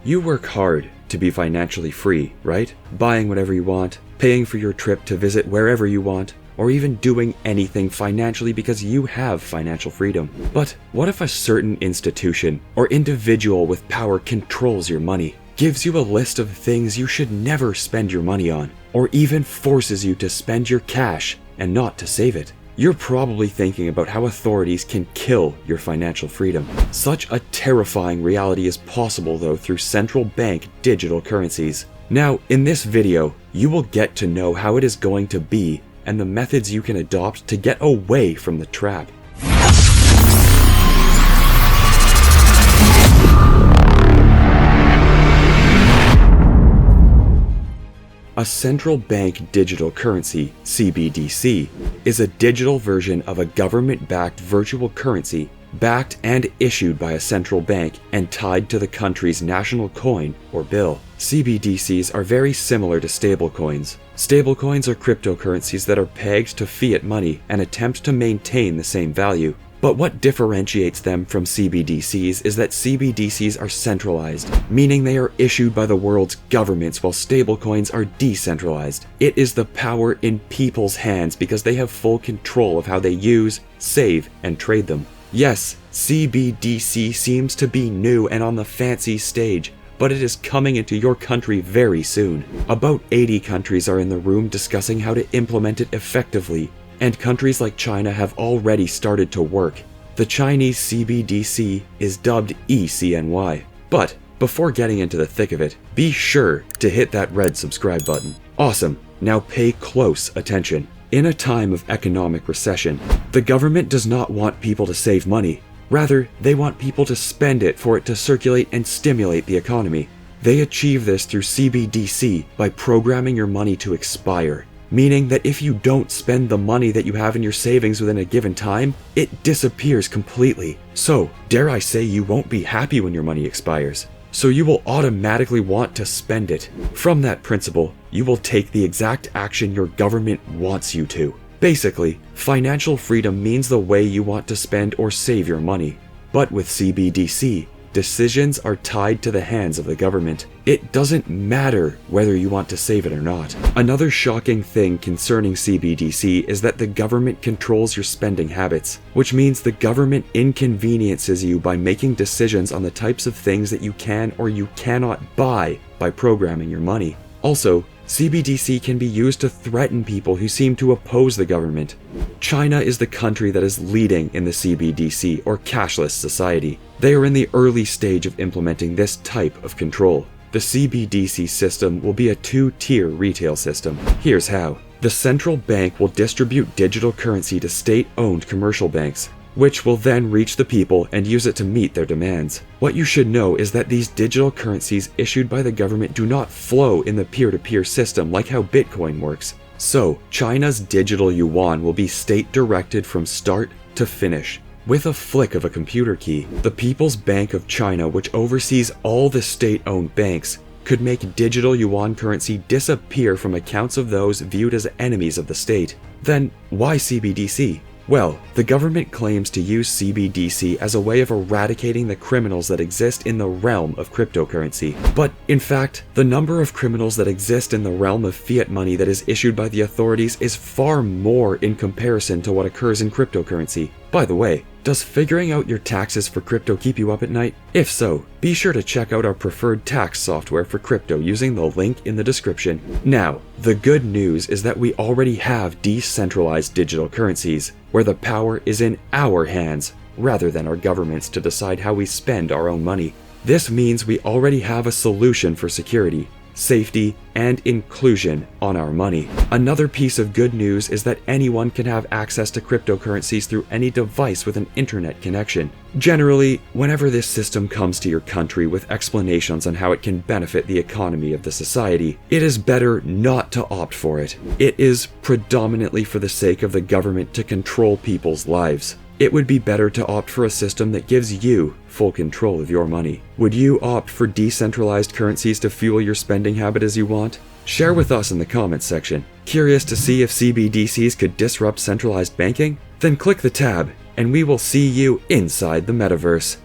You work hard to be financially free, right? Buying whatever you want, paying for your trip to visit wherever you want, or even doing anything financially because you have financial freedom. But what if a certain institution or individual with power controls your money, gives you a list of things you should never spend your money on, or even forces you to spend your cash and not to save it? You're probably thinking about how authorities can kill your financial freedom. Such a terrifying reality is possible though through central bank digital currencies. Now, in this video, you will get to know how it is going to be and the methods you can adopt to get away from the trap. A central bank digital currency, CBDC, is a digital version of a government-backed virtual currency backed and issued by a central bank and tied to the country's national coin or bill. CBDCs are very similar to stablecoins. Stablecoins are cryptocurrencies that are pegged to fiat money and attempt to maintain the same value. But what differentiates them from CBDCs is that CBDCs are centralized, meaning they are issued by the world's governments while stablecoins are decentralized. It is the power in people's hands because they have full control of how they use, save, and trade them. Yes, CBDC seems to be new and on the fancy stage, but it is coming into your country very soon. About 80 countries are in the room discussing how to implement it effectively, and countries like China have already started to work. The Chinese CBDC is dubbed ECNY. But before getting into the thick of it, be sure to hit that red subscribe button. Awesome, now pay close attention. In a time of economic recession, the government does not want people to save money. Rather, they want people to spend it for it to circulate and stimulate the economy. They achieve this through CBDC by programming your money to expire, meaning that if you don't spend the money that you have in your savings within a given time, it disappears completely. So, dare I say you won't be happy when your money expires. So you will automatically want to spend it. From that principle, you will take the exact action your government wants you to. Basically, financial freedom means the way you want to spend or save your money. But with CBDC, decisions are tied to the hands of the government. It doesn't matter whether you want to save it or not. Another shocking thing concerning CBDC is that the government controls your spending habits, which means the government inconveniences you by making decisions on the types of things that you can or you cannot buy by programming your money. Also, CBDC can be used to threaten people who seem to oppose the government. China is the country that is leading in the CBDC or cashless society. They are in the early stage of implementing this type of control. The CBDC system will be a two-tier retail system. Here's how. The central bank will distribute digital currency to state-owned commercial banks, which will then reach the people and use it to meet their demands. What you should know is that these digital currencies issued by the government do not flow in the peer-to-peer system like how Bitcoin works. So, China's digital yuan will be state-directed from start to finish. With a flick of a computer key, the People's Bank of China, which oversees all the state-owned banks, could make digital yuan currency disappear from accounts of those viewed as enemies of the state. Then, why CBDC? Well, the government claims to use CBDC as a way of eradicating the criminals that exist in the realm of cryptocurrency. But, in fact, the number of criminals that exist in the realm of fiat money that is issued by the authorities is far more in comparison to what occurs in cryptocurrency. By the way, does figuring out your taxes for crypto keep you up at night? If so, be sure to check out our preferred tax software for crypto using the link in the description. Now, the good news is that we already have decentralized digital currencies, where the power is in our hands, rather than our governments to decide how we spend our own money. This means we already have a solution for security, safety, and inclusion on our money. Another piece of good news is that anyone can have access to cryptocurrencies through any device with an internet connection. Generally, whenever this system comes to your country with explanations on how it can benefit the economy of the society, it is better not to opt for it. It is predominantly for the sake of the government to control people's lives. It would be better to opt for a system that gives you full control of your money. Would you opt for decentralized currencies to fuel your spending habit as you want? Share with us in the comments section. Curious to see if CBDCs could disrupt centralized banking? Then click the tab, and we will see you inside the Metaverse.